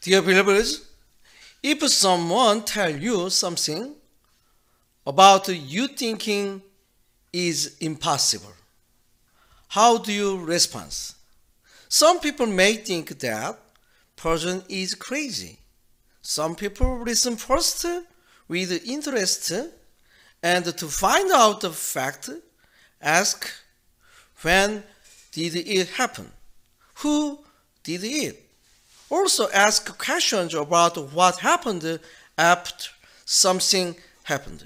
Dear believers, if someone tells you something about you thinking is impossible, how do you respond? Some people may think that person is crazy. Some people listen first with interest and to find out the fact, ask when did it happen? Who did it? Also ask questions about what happened after something happened.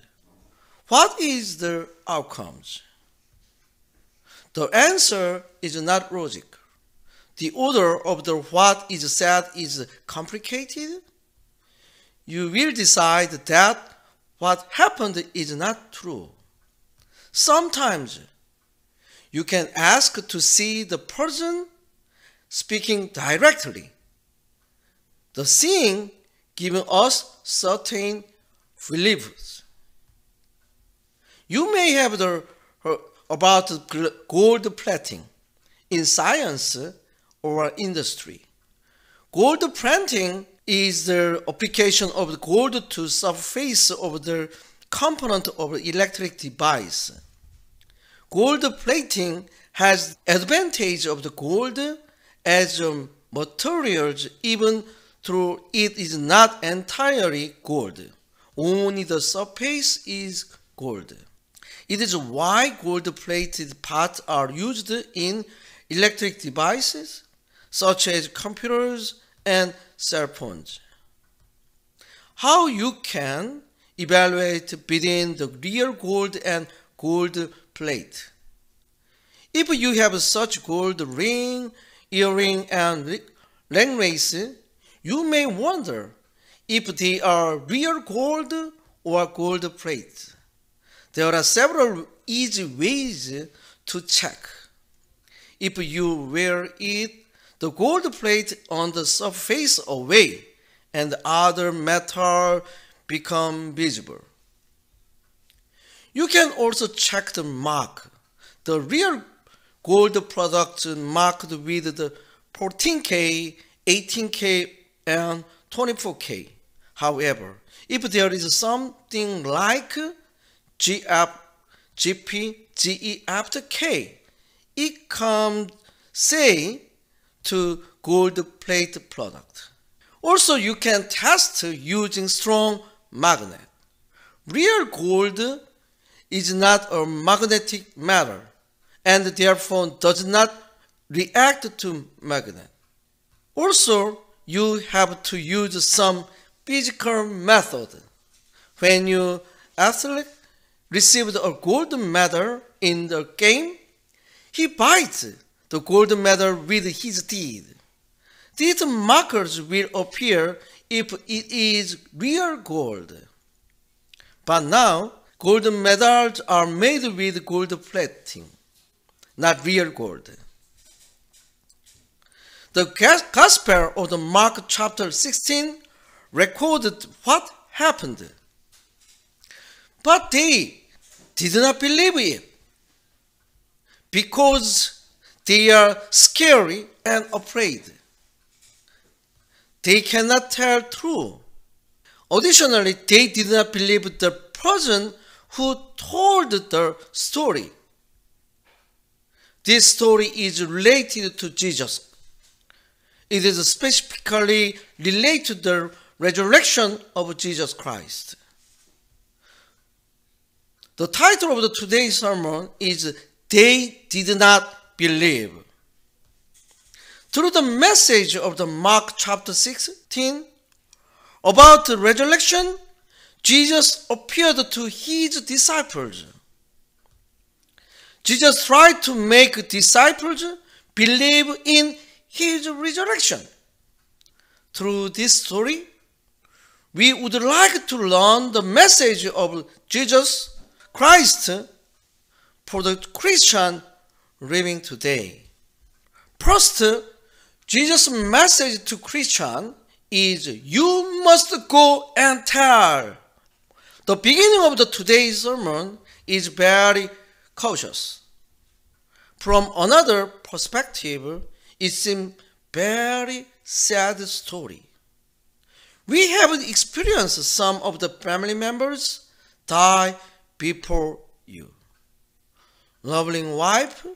What is the outcomes? The answer is not logic. The order of the what is said is complicated. You will decide that what happened is not true. Sometimes you can ask to see the person speaking directly. The seeing giving us certain beliefs. You may have heard about gold plating in science or industry. Gold plating is the application of the gold to surface of the component of the electric device. Gold plating has advantage of the gold as a material even though it is not entirely gold. Only the surface is gold. It is why gold-plated parts are used in electric devices such as computers and cell phones. How you can evaluate between the real gold and gold plate? If you have such gold ring, earring, and necklace, you may wonder if they are real gold or gold plate. There are several easy ways to check. If you wear it, the gold plate on the surface away and other metal become visible. You can also check the mark. The real gold products marked with the 14K, 18K, and 24K. However, if there is something like GF, GP, GE after K, it comes, say, to gold plate product. Also, you can test using strong magnet. Real gold is not a magnetic matter and therefore does not react to magnet. Also, you have to use some physical method. When your athlete received a gold medal in the game, he bites the gold medal with his teeth. These markers will appear if it is real gold. But now, gold medals are made with gold plating, not real gold. The Gospel of the Mark chapter 16 recorded what happened. But they did not believe it because they are scary and afraid. They cannot tell true. Additionally, they did not believe the person who told the story. This story is related to Jesus. It is specifically related to the resurrection of Jesus Christ. The title of today's sermon is They Did Not Believe. Through the message of the Mark chapter 16 about the resurrection, Jesus appeared to his disciples. Jesus tried to make disciples believe in his resurrection. Through this story, we would like to learn the message of Jesus Christ for the Christian living today. First, Jesus' message to Christians is you must go and tell. The beginning of today's sermon is very cautious. From another perspective, it seems very sad story. We have experienced some of the family members die before you. Lovely wife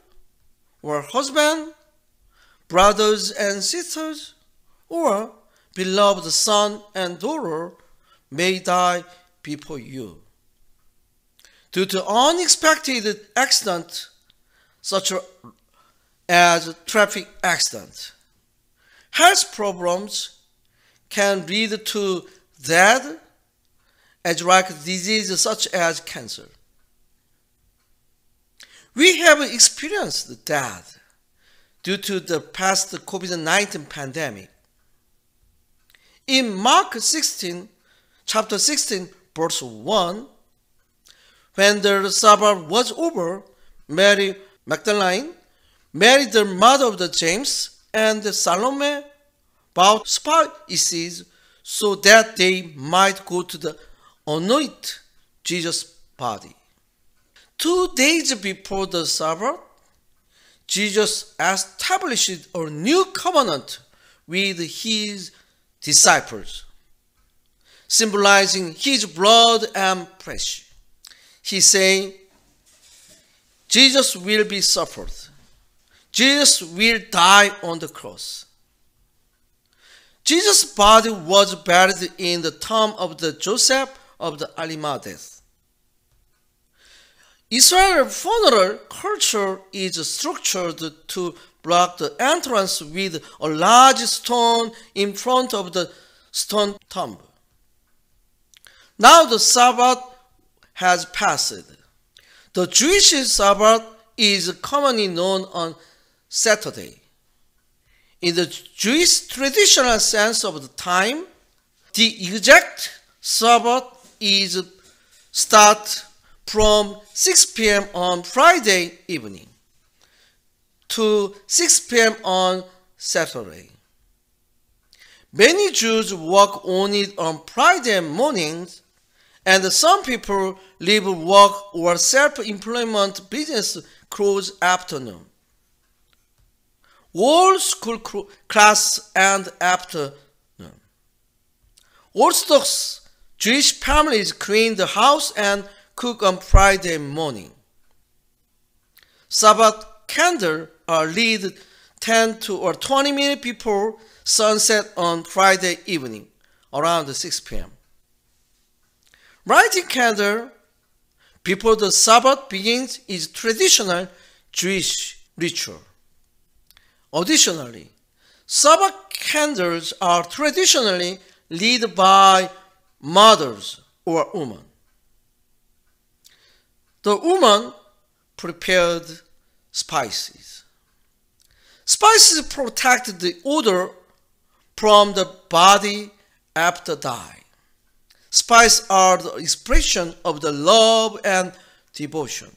or husband, brothers and sisters, or beloved son and daughter may die before you. Due to unexpected accident, such as traffic accident, health problems can lead to death, as like diseases such as cancer. We have experienced death due to the past COVID-19 pandemic. In Mark 16, chapter 16, verse 1, when the Sabbath was over, Mary Magdalene, Mary the mother of James, and Salome bought spices so that they might go to anoint Jesus' body. 2 days before the Sabbath, Jesus established a new covenant with his disciples, symbolizing his blood and flesh. He said, Jesus will be suffered. Jesus will die on the cross. Jesus' body was buried in the tomb of Joseph of Arimathea. Israel's funeral culture is structured to block the entrance with a large stone in front of the stone tomb. Now the Sabbath has passed. The Jewish Sabbath is commonly known on Saturday. In the Jewish traditional sense of the time, the exact Sabbath is start from 6 p.m. on Friday evening to 6 p.m. on Saturday. Many Jews work only on Friday mornings, and some people leave work or self-employment business close afternoon. All school class and afternoon. Orthodox Jewish families clean the house and cook on Friday morning. Sabbath candles are lit 10 to or 20 minutes before sunset on Friday evening, around 6 p.m. Lighting candle before the Sabbath begins is traditional Jewish ritual. Additionally, Sabbath candles are traditionally lit by mothers or women. The woman prepared spices. Spices protect the odor from the body after dying. Spices are the expression of the love and devotion.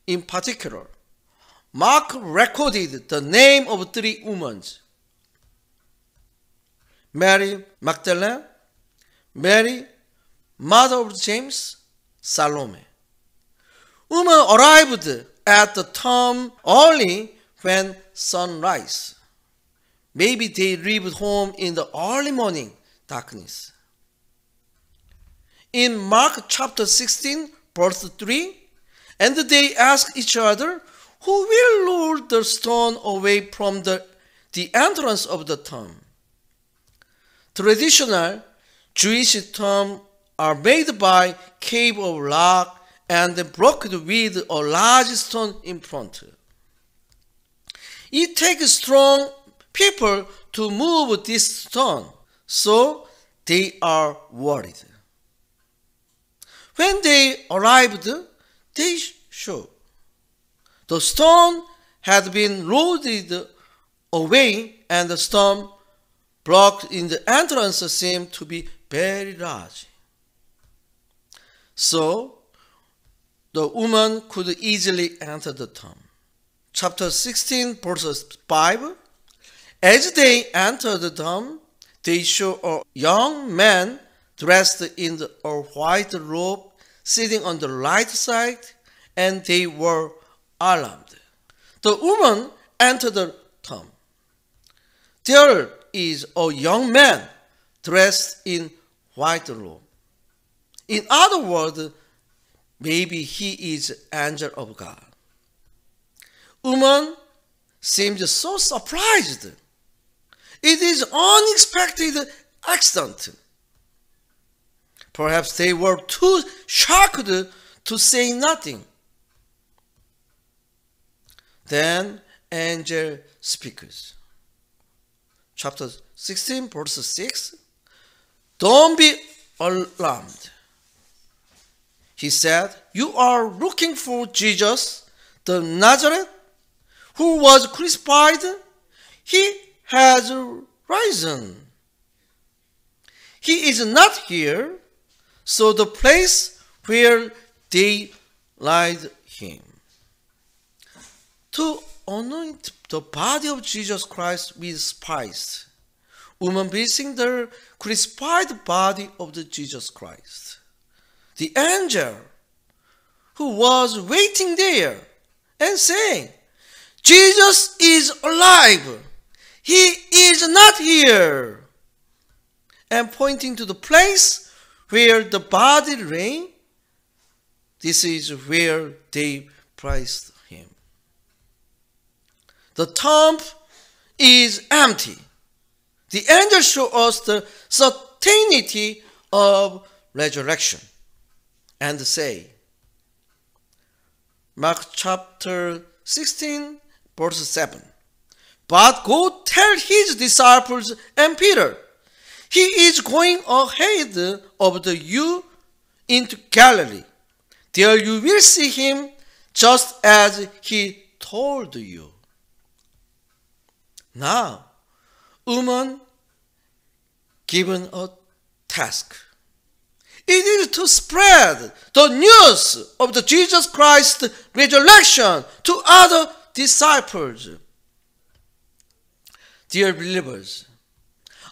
In particular, Mark recorded the name of 3 women: Mary Magdalene, Mary, mother of James, Salome. Women arrived at the tomb only when sunrise. Maybe they leave home in the early morning darkness. In Mark chapter 16, verse 3, and they asked each other, who will roll the stone away from the entrance of the tomb? Traditional Jewish tombs are made by cave of rock and blocked with a large stone in front. It takes strong people to move this stone, so they are worried. When they arrived, they saw the stone had been rolled away, and the stone blocked in the entrance seemed to be very large. So the woman could easily enter the tomb. Chapter 16, verse 5. As they entered the tomb, they saw a young man dressed in a white robe sitting on the right side, and they were alarmed. The woman entered the tomb. There is a young man dressed in white robe. In other words, maybe he is angel of God. Woman seemed so surprised. It is unexpected accident. Perhaps they were too shocked to say nothing. Then angel speaks. Chapter 16, verse 6. Don't be alarmed. He said, you are looking for Jesus, the Nazareth, who was crucified. He has risen. He is not here, so the place where they laid him. To anoint the body of Jesus Christ with spice, woman placing the crucified body of the Jesus Christ. The angel who was waiting there and saying, Jesus is alive. He is not here. And pointing to the place where the body lay, this is where they placed him. The tomb is empty. The angel shows us the certainty of resurrection and say, Mark chapter 16, verse 7. But go tell his disciples and Peter, he is going ahead of you into Galilee. There you will see him just as he told you. Now, woman given a task. It is to spread the news of the Jesus Christ resurrection to other disciples. Dear believers,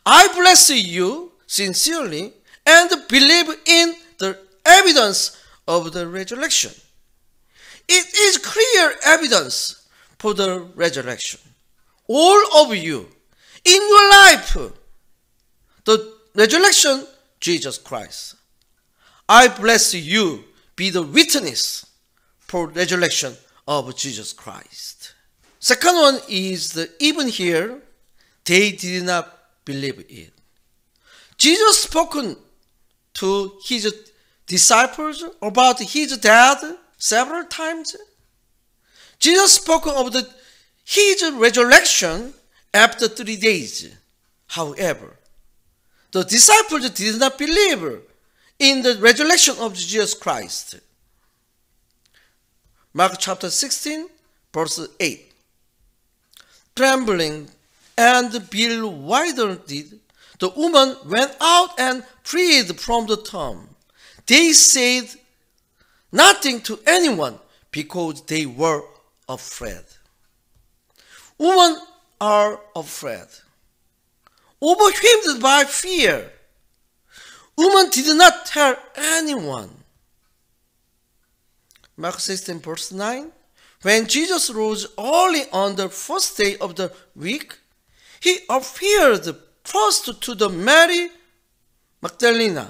I bless you sincerely and believe in the evidence of the resurrection. It is clear evidence for the resurrection. All of you, in your life, the resurrection, Jesus Christ. I bless you, be the witness for resurrection of Jesus Christ. Second one is that even here, they did not believe it. Jesus spoken to his disciples about his death several times. Jesus spoke of his resurrection after 3 days. However, the disciples did not believe in the resurrection of Jesus Christ. Mark chapter 16, verse 8. Trembling and bewildered, the woman went out and fled from the tomb. They said nothing to anyone because they were afraid. Women are afraid, overwhelmed by fear. Women did not tell anyone. Mark 16, verse 9. When Jesus rose early on the first day of the week, he appeared first to the Mary Magdalene,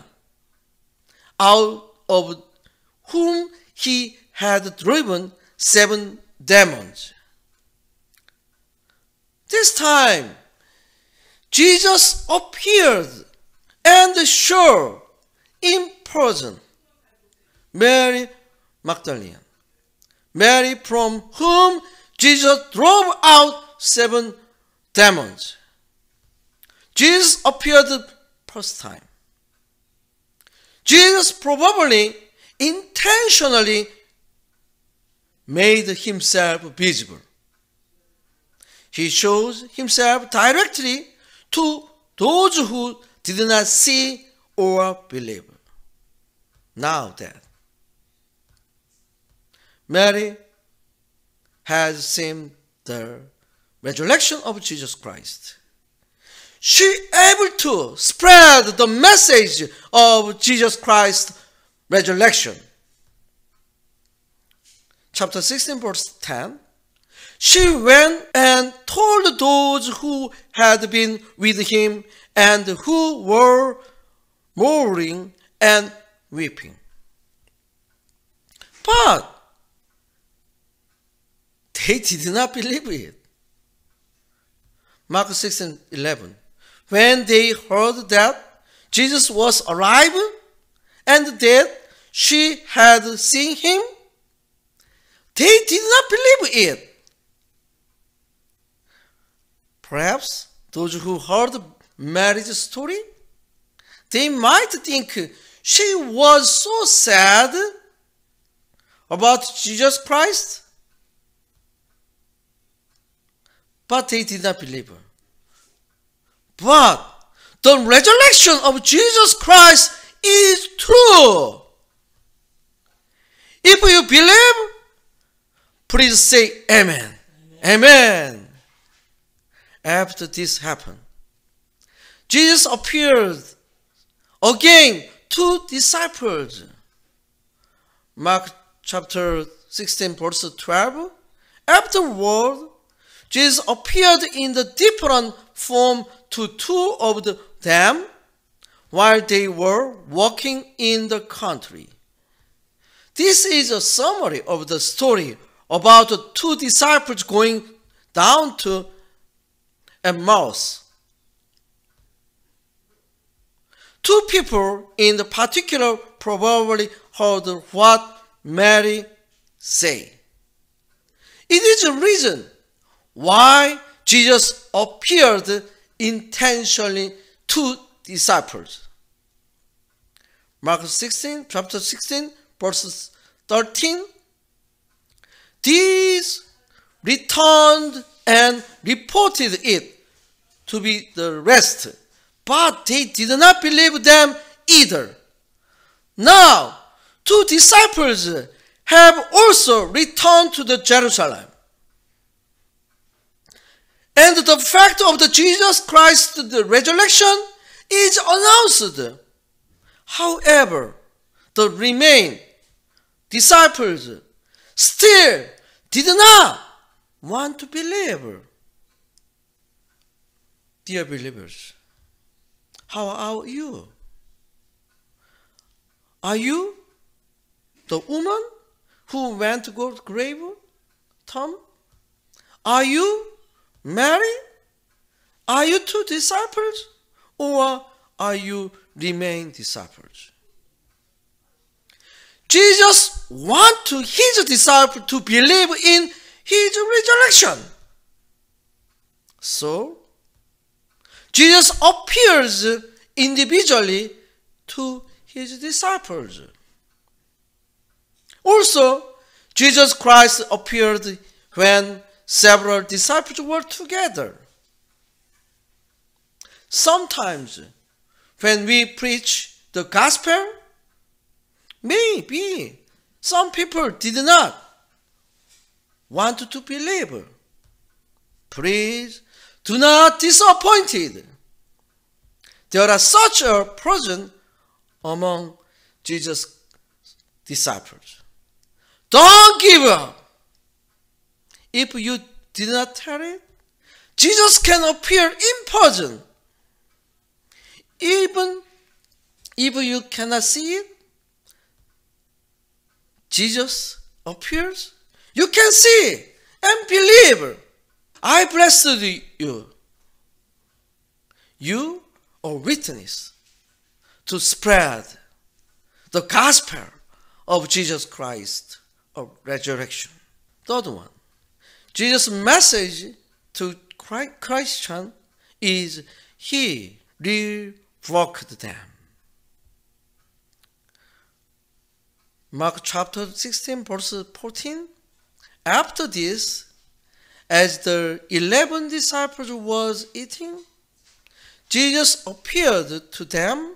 out of whom he had driven 7 demons. This time, Jesus appeared and showed in person Mary Magdalene, Mary from whom Jesus drove out 7 demons. Jesus appeared first time. Jesus probably intentionally made himself visible. He shows himself directly to those who did not see or believe. Now that Mary has seen the resurrection of Jesus Christ, she able to spread the message of Jesus Christ's resurrection. Chapter 16, verse 10. She went and told those who had been with him and who were mourning and weeping. But they did not believe it. Mark 16:11. When they heard that Jesus was alive and that she had seen him, they did not believe it. Perhaps those who heard Mary's story, they might think she was so sad about Jesus Christ, but they did not believe her. But the resurrection of Jesus Christ is true. If you believe, please say amen. Amen. After this happened, Jesus appeared again to disciples. Mark chapter 16 verse 12. Afterward, Jesus appeared in the different form to two of them while they were walking in the country. This is a summary of the story about the two disciples going down to Emmaus. Two people in the particular probably heard what Mary said. It is a reason why Jesus appeared intentionally to disciples. Mark 16, chapter 16, verse 13. These returned and reported it to be the rest, but they did not believe them either. Now, two disciples have also returned to the Jerusalem. And the fact of the Jesus Christ, the resurrection, is announced. However, the remaining disciples still did not want to believe. Dear believers, how are you? Are you the woman who went to go to the grave, Tom? Are you Mary? Are you two disciples? Or are you remain disciples? Jesus wants his disciples to believe in his resurrection. So, Jesus appears individually to his disciples. Also, Jesus Christ appeared when several disciples were together. Sometimes, when we preach the gospel, maybe some people did not want to believe. Please do not be disappointed. There are such a person among Jesus' disciples. Don't give up. If you did not tell it, Jesus can appear in person. Even if you cannot see it, Jesus appears. You can see and believe. I blessed you. You are witness to spread the gospel of Jesus Christ of resurrection. Third one, Jesus' message to Christians is he revoked them. Mark chapter 16 verse 14. After this, as the 11 disciples was eating, Jesus appeared to them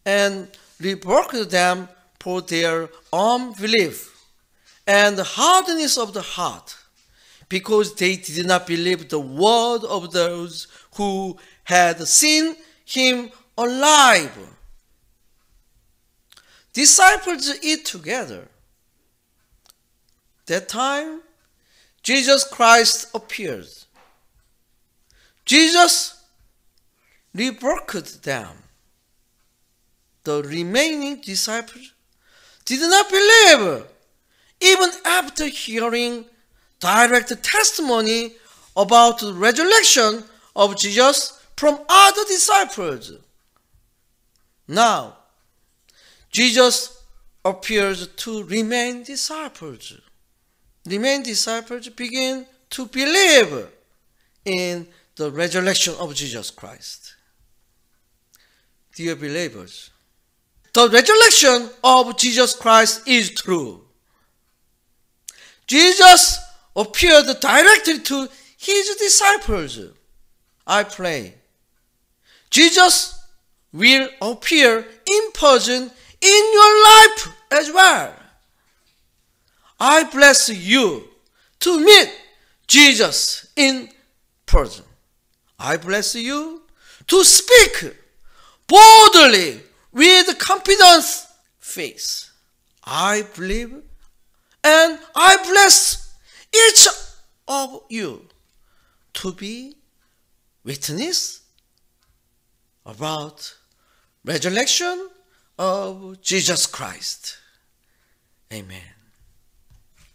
and rebuked them for their unbelief and hardness of the heart, because they did not believe the word of those who had seen him alive. Disciples eat together. That time, Jesus Christ appeared. Jesus rebuked them. The remaining disciples did not believe, even after hearing direct testimony about the resurrection of Jesus from other disciples. Now, Jesus appears to remain disciples. Remain disciples begin to believe in the resurrection of Jesus Christ. Dear believers, the resurrection of Jesus Christ is true. Jesus appeared directly to his disciples. I pray Jesus will appear in person in your life as well. I bless you to meet Jesus in person. I bless you to speak boldly with confidence, faith. I believe and I bless each of you to be witness about resurrection of Jesus Christ. Amen.